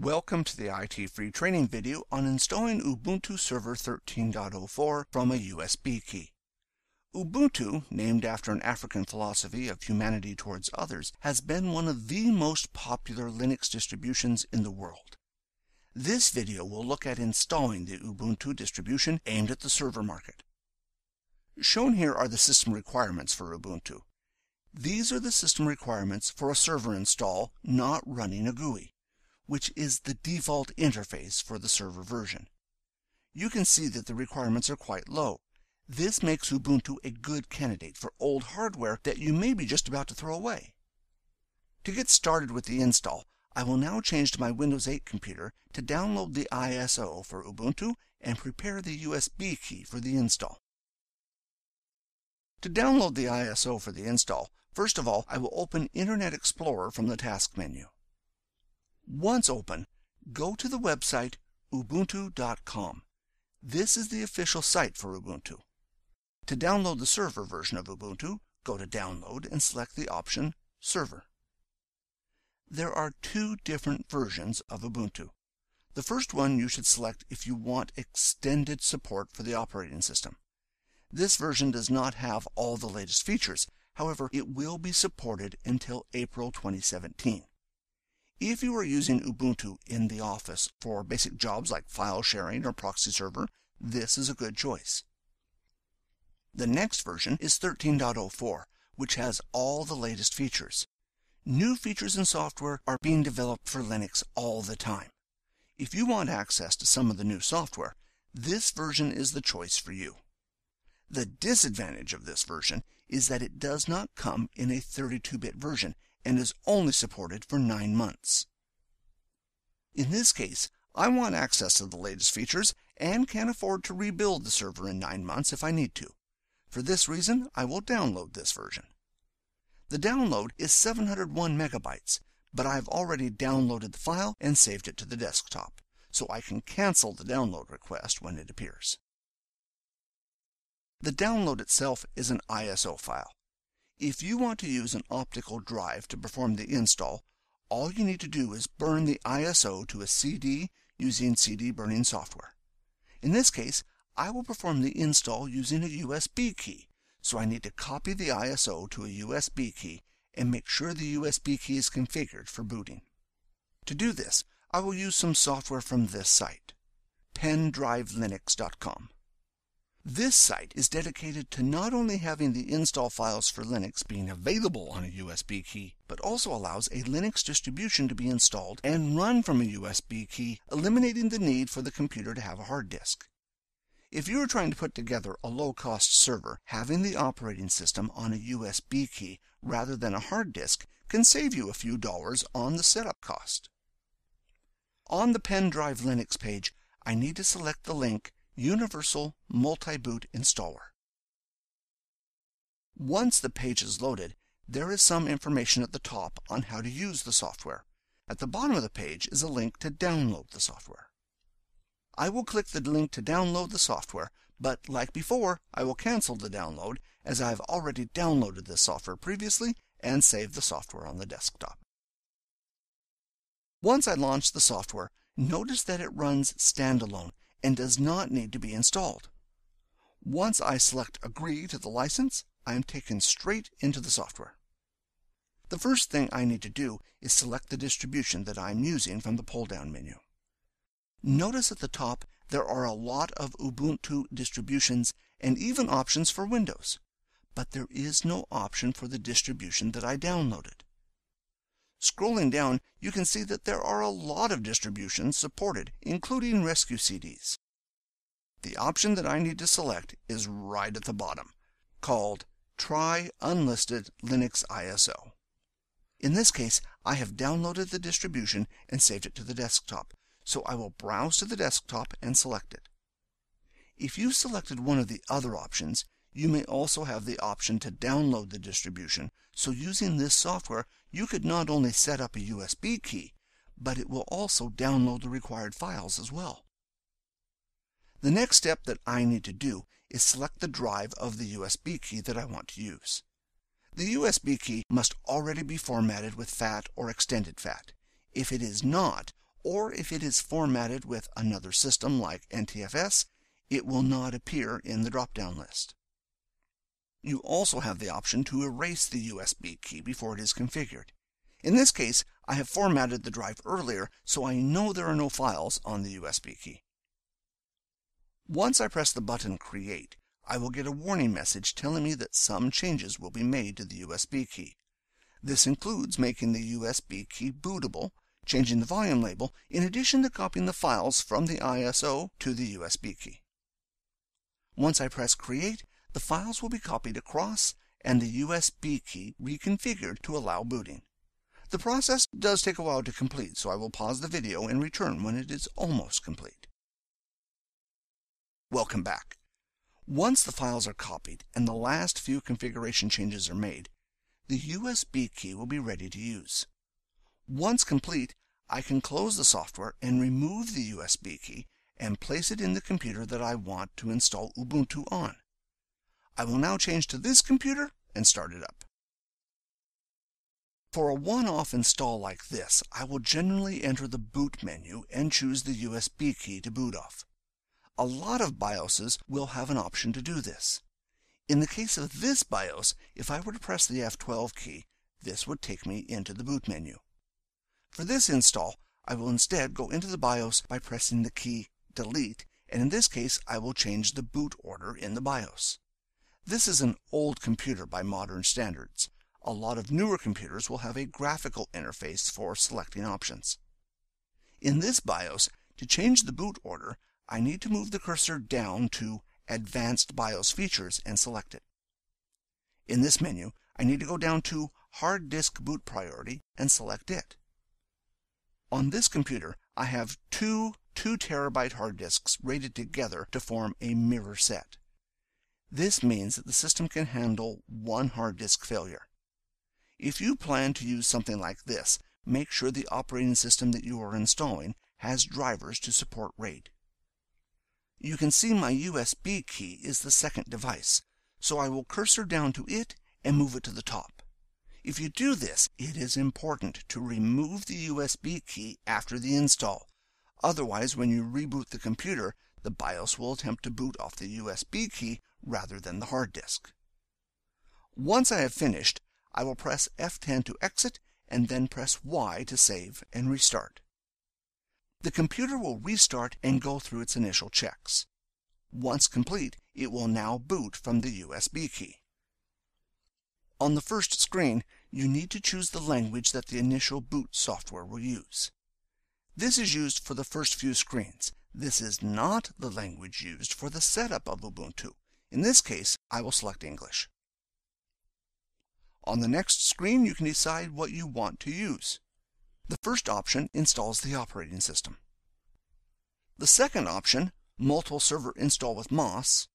Welcome to the ITFreeTraining video on installing Ubuntu Server 13.04 from a USB key. Ubuntu, named after an African philosophy of humanity towards others, has been one of the most popular Linux distributions in the world. This video will look at installing the Ubuntu distribution aimed at the server market. Shown here are the system requirements for Ubuntu. These are the system requirements for a server install not running a GUI, which is the default interface for the server version. You can see that the requirements are quite low. This makes Ubuntu a good candidate for old hardware that you may be just about to throw away. To get started with the install, I will now change to my Windows 8 computer to download the ISO for Ubuntu and prepare the USB key for the install. To download the ISO for the install, first of all, I will open Internet Explorer from the task menu. Once open, go to the website ubuntu.com. This is the official site for Ubuntu. To download the server version of Ubuntu, go to Download and select the option Server. There are two different versions of Ubuntu. The first one you should select if you want extended support for the operating system. This version does not have all the latest features. However, it will be supported until April 2017. If you are using Ubuntu in the office for basic jobs like file sharing or proxy server, this is a good choice. The next version is 13.04, which has all the latest features. New features and software are being developed for Linux all the time. If you want access to some of the new software, this version is the choice for you. The disadvantage of this version is that it does not come in a 32-bit version and is only supported for 9 months. In this case, I want access to the latest features and can afford to rebuild the server in 9 months if I need to. For this reason, I will download this version. The download is 701 megabytes, but I've already downloaded the file and saved it to the desktop, so I can cancel the download request when it appears. The download itself is an ISO file. If you want to use an optical drive to perform the install, all you need to do is burn the ISO to a CD using CD burning software. In this case, I will perform the install using a USB key, so I need to copy the ISO to a USB key and make sure the USB key is configured for booting. To do this, I will use some software from this site, pendrivelinux.com. This site is dedicated to not only having the install files for Linux being available on a USB key, but also allows a Linux distribution to be installed and run from a USB key, eliminating the need for the computer to have a hard disk. If you are trying to put together a low-cost server, having the operating system on a USB key rather than a hard disk can save you a few dollars on the setup cost. On the Pendrive Linux page, I need to select the link Universal Multi-Boot Installer. Once the page is loaded, there is some information at the top on how to use the software. At the bottom of the page is a link to download the software. I will click the link to download the software, but like before, I will cancel the download as I have already downloaded this software previously and saved the software on the desktop. Once I launch the software, notice that it runs standalone and does not need to be installed. Once I select Agree to the license, I am taken straight into the software. The first thing I need to do is select the distribution that I am using from the pull-down menu. Notice at the top there are a lot of Ubuntu distributions and even options for Windows, but there is no option for the distribution that I downloaded. Scrolling down, you can see that there are a lot of distributions supported, including rescue CDs. The option that I need to select is right at the bottom, called Try Unlisted Linux ISO. In this case, I have downloaded the distribution and saved it to the desktop, so I will browse to the desktop and select it. If you selected one of the other options, you may also have the option to download the distribution, so using this software, you could not only set up a USB key, but it will also download the required files as well. The next step that I need to do is select the drive of the USB key that I want to use. The USB key must already be formatted with FAT or extended FAT. If it is not, or if it is formatted with another system like NTFS, it will not appear in the drop-down list. You also have the option to erase the USB key before it is configured. In this case, I have formatted the drive earlier, so I know there are no files on the USB key. Once I press the button Create, I will get a warning message telling me that some changes will be made to the USB key. This includes making the USB key bootable, changing the volume label, in addition to copying the files from the ISO to the USB key. Once I press Create, the files will be copied across and the USB key reconfigured to allow booting. The process does take a while to complete, so I will pause the video and return when it is almost complete. Welcome back. Once the files are copied and the last few configuration changes are made, the USB key will be ready to use. Once complete, I can close the software and remove the USB key and place it in the computer that I want to install Ubuntu on. I will now change to this computer and start it up. For a one-off install like this, I will generally enter the boot menu and choose the USB key to boot off. A lot of BIOSes will have an option to do this. In the case of this BIOS, if I were to press the F12 key, this would take me into the boot menu. For this install, I will instead go into the BIOS by pressing the key Delete, and in this case I will change the boot order in the BIOS. This is an old computer by modern standards. A lot of newer computers will have a graphical interface for selecting options. In this BIOS, to change the boot order, I need to move the cursor down to Advanced BIOS Features and select it. In this menu, I need to go down to Hard Disk Boot Priority and select it. On this computer, I have two 2 terabyte hard disks rated together to form a mirror set. This means that the system can handle one hard disk failure. If you plan to use something like this, make sure the operating system that you are installing has drivers to support RAID. You can see my USB key is the second device, so I will cursor down to it and move it to the top. If you do this, it is important to remove the USB key after the install. Otherwise, when you reboot the computer, the BIOS will attempt to boot off the USB key rather than the hard disk. Once I have finished, I will press F10 to exit and then press Y to save and restart. The computer will restart and go through its initial checks. Once complete, it will now boot from the USB key. On the first screen, you need to choose the language that the initial boot software will use. This is used for the first few screens. This is not the language used for the setup of Ubuntu. In this case, I will select English. On the next screen, you can decide what you want to use. The first option installs the operating system. The second option, Multiple Server Install with MOS,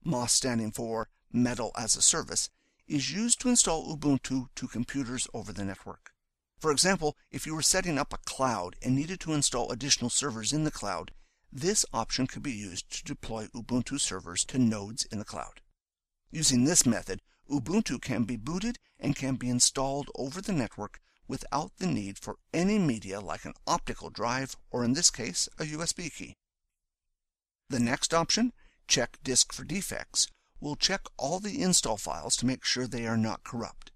MOS standing for Metal as a Service, is used to install Ubuntu to computers over the network. For example, if you were setting up a cloud and needed to install additional servers in the cloud, this option could be used to deploy Ubuntu servers to nodes in the cloud. Using this method, Ubuntu can be booted and can be installed over the network without the need for any media like an optical drive or, in this case, a USB key. The next option, Check Disk for Defects, will check all the install files to make sure they are not corrupt.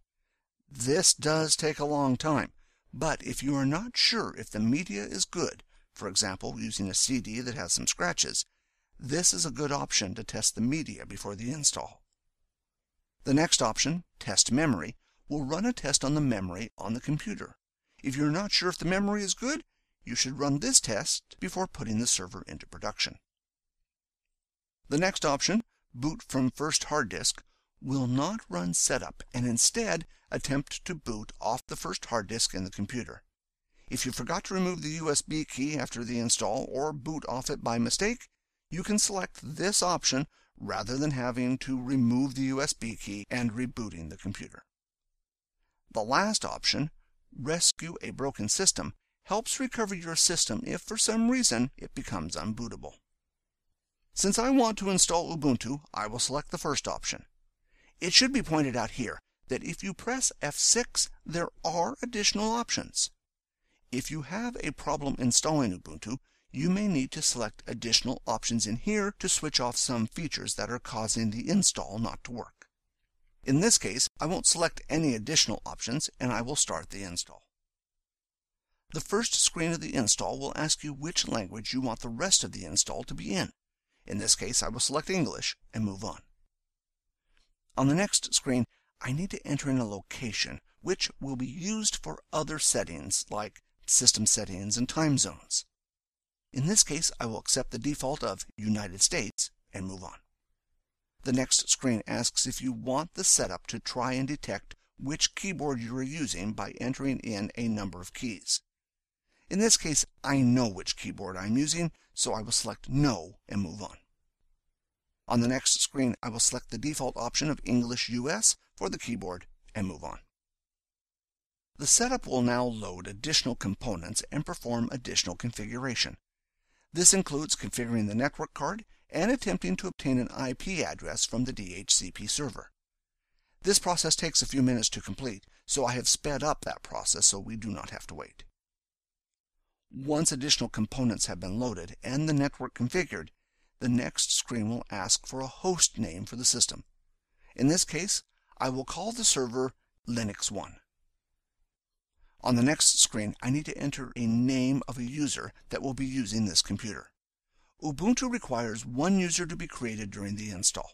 This does take a long time, but if you are not sure if the media is good, for example using a CD that has some scratches, this is a good option to test the media before the install. The next option, Test Memory, will run a test on the memory on the computer. If you're not sure if the memory is good, you should run this test before putting the server into production. The next option, Boot from First Hard Disk, will not run setup and instead attempt to boot off the first hard disk in the computer. If you forgot to remove the USB key after the install or boot off it by mistake, you can select this option rather than having to remove the USB key and rebooting the computer. The last option, Rescue a Broken System, helps recover your system if for some reason it becomes unbootable. Since I want to install Ubuntu, I will select the first option. It should be pointed out here that if you press F6, there are additional options. If you have a problem installing Ubuntu, you may need to select additional options in here to switch off some features that are causing the install not to work. In this case, I won't select any additional options and I will start the install. The first screen of the install will ask you which language you want the rest of the install to be in. In this case, I will select English and move on. On the next screen, I need to enter in a location which will be used for other settings like system settings and time zones. In this case, I will accept the default of United States and move on. The next screen asks if you want the setup to try and detect which keyboard you are using by entering in a number of keys. In this case, I know which keyboard I'm using, so I will select No and move on. On the next screen, I will select the default option of English US for the keyboard and move on. The setup will now load additional components and perform additional configuration. This includes configuring the network card and attempting to obtain an IP address from the DHCP server. This process takes a few minutes to complete, so I have sped up that process so we do not have to wait. Once additional components have been loaded and the network configured, the next screen will ask for a host name for the system. In this case, I will call the server Linux 1. On the next screen, I need to enter a name of a user that will be using this computer. Ubuntu requires one user to be created during the install.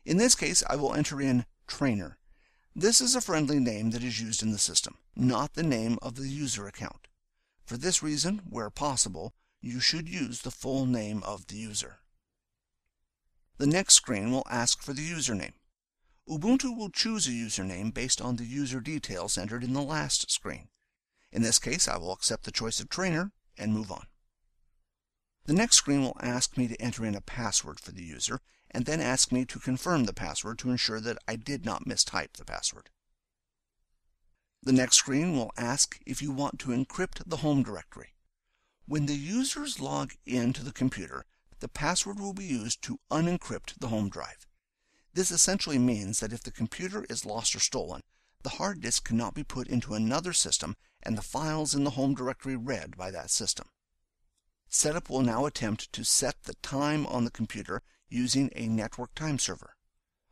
In this case, I will enter in Trainer. This is a friendly name that is used in the system, not the name of the user account. For this reason, where possible, you should use the full name of the user. The next screen will ask for the username. Ubuntu will choose a username based on the user details entered in the last screen. In this case, I will accept the choice of Trainer and move on. The next screen will ask me to enter in a password for the user, and then ask me to confirm the password to ensure that I did not mistype the password. The next screen will ask if you want to encrypt the home directory. When the users log into the computer, the password will be used to unencrypt the home drive. This essentially means that if the computer is lost or stolen, the hard disk cannot be put into another system and the files in the home directory read by that system. Setup will now attempt to set the time on the computer using a network time server.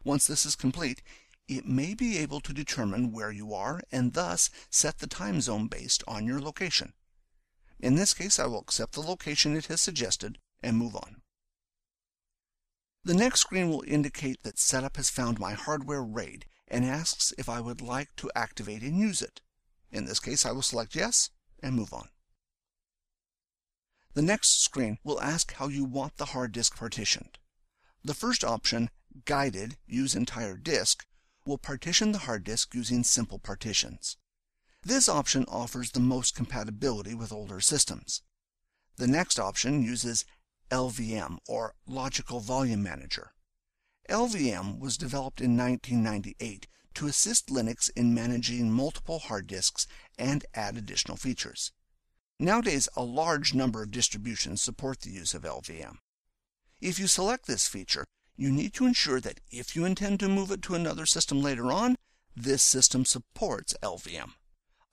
Once this is complete, it may be able to determine where you are and thus set the time zone based on your location. In this case, I will accept the location it has suggested and move on. The next screen will indicate that Setup has found my hardware RAID and asks if I would like to activate and use it. In this case, I will select Yes and move on. The next screen will ask how you want the hard disk partitioned. The first option, Guided, Use Entire Disk, will partition the hard disk using simple partitions. This option offers the most compatibility with older systems. The next option uses LVM, or Logical Volume Manager. LVM was developed in 1998 to assist Linux in managing multiple hard disks and add additional features. Nowadays, a large number of distributions support the use of LVM. If you select this feature, you need to ensure that if you intend to move it to another system later on, this system supports LVM.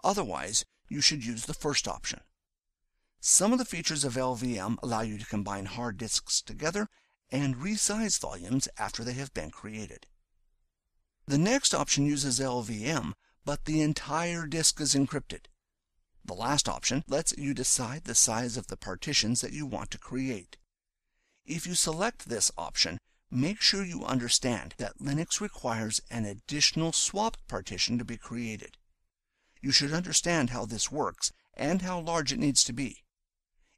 Otherwise, you should use the first option. Some of the features of LVM allow you to combine hard disks together and resize volumes after they have been created. The next option uses LVM, but the entire disk is encrypted. The last option lets you decide the size of the partitions that you want to create. If you select this option, make sure you understand that Linux requires an additional swapped partition to be created. You should understand how this works and how large it needs to be.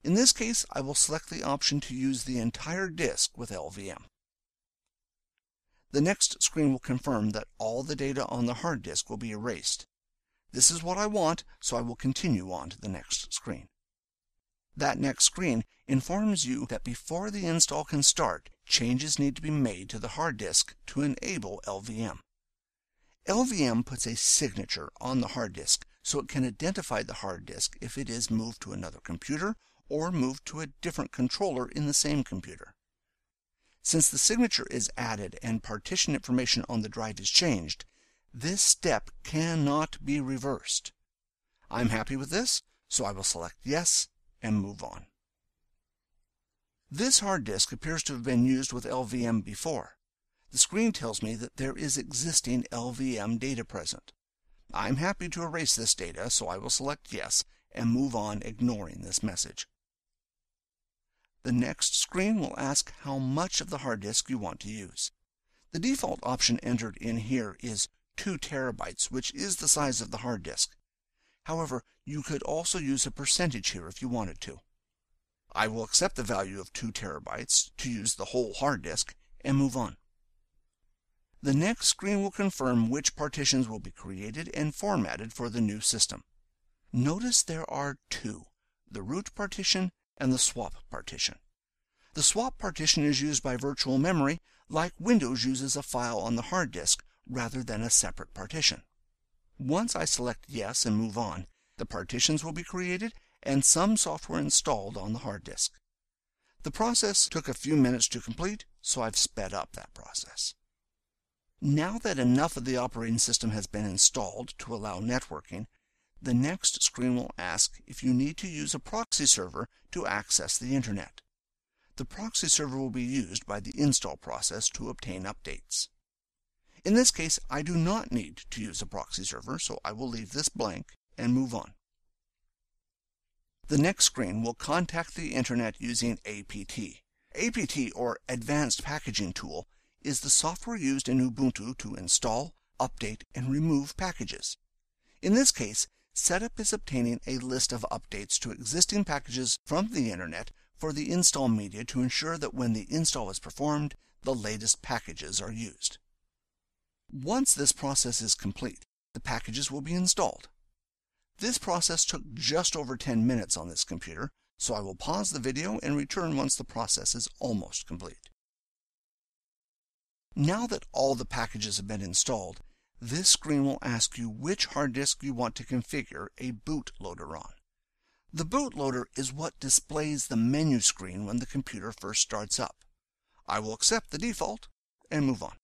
In this case, I will select the option to use the entire disk with LVM. The next screen will confirm that all the data on the hard disk will be erased. This is what I want, so I will continue on to the next screen. That next screen informs you that before the install can start, changes need to be made to the hard disk to enable LVM. LVM puts a signature on the hard disk so it can identify the hard disk if it is moved to another computer or moved to a different controller in the same computer. Since the signature is added and partition information on the drive is changed, this step cannot be reversed. I'm happy with this, so I will select Yes and move on. This hard disk appears to have been used with LVM before. The screen tells me that there is existing LVM data present. I'm happy to erase this data, so I will select Yes and move on, ignoring this message. The next screen will ask how much of the hard disk you want to use. The default option entered in here is 2 terabytes, which is the size of the hard disk. However, you could also use a percentage here if you wanted to. I will accept the value of 2 terabytes to use the whole hard disk and move on. The next screen will confirm which partitions will be created and formatted for the new system. Notice there are 2, the root partition and the swap partition. The swap partition is used by virtual memory, like Windows uses a file on the hard disk rather than a separate partition. Once I select Yes and move on, the partitions will be created and some software installed on the hard disk. The process took a few minutes to complete, so I've sped up that process. Now that enough of the operating system has been installed to allow networking, the next screen will ask if you need to use a proxy server to access the Internet. The proxy server will be used by the install process to obtain updates. In this case, I do not need to use a proxy server, so I will leave this blank and move on. The next screen will contact the Internet using APT. APT, or Advanced Packaging Tool, is the software used in Ubuntu to install, update, and remove packages. In this case, setup is obtaining a list of updates to existing packages from the Internet for the install media to ensure that when the install is performed, the latest packages are used. Once this process is complete, the packages will be installed. This process took just over 10 minutes on this computer, so I will pause the video and return once the process is almost complete. Now that all the packages have been installed, this screen will ask you which hard disk you want to configure a bootloader on. The bootloader is what displays the menu screen when the computer first starts up. I will accept the default and move on.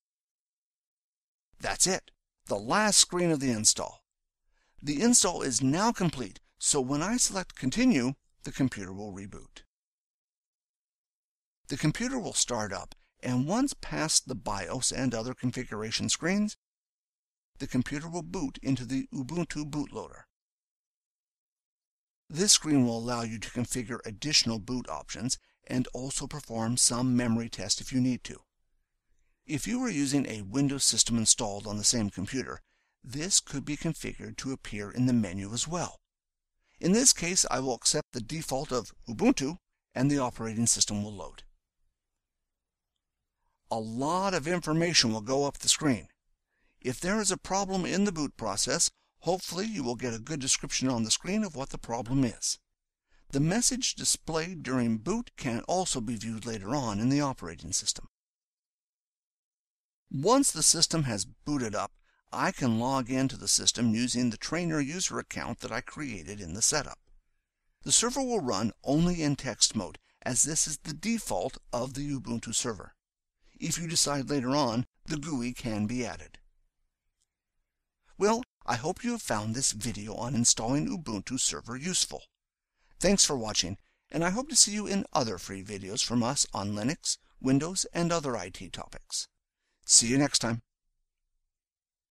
That's it, the last screen of the install. The install is now complete, so when I select Continue, the computer will reboot. The computer will start up, and once past the BIOS and other configuration screens, the computer will boot into the Ubuntu bootloader. This screen will allow you to configure additional boot options and also perform some memory tests if you need to. If you are using a Windows system installed on the same computer, this could be configured to appear in the menu as well. In this case, I will accept the default of Ubuntu and the operating system will load. A lot of information will go up the screen. If there is a problem in the boot process, hopefully you will get a good description on the screen of what the problem is. The message displayed during boot can also be viewed later on in the operating system. Once the system has booted up, I can log into the system using the trainer user account that I created in the setup. The server will run only in text mode, as this is the default of the Ubuntu server. If you decide later on, the GUI can be added. Well, I hope you have found this video on installing Ubuntu server useful. Thanks for watching, and I hope to see you in other free videos from us on Linux, Windows, and other IT topics. See you next time.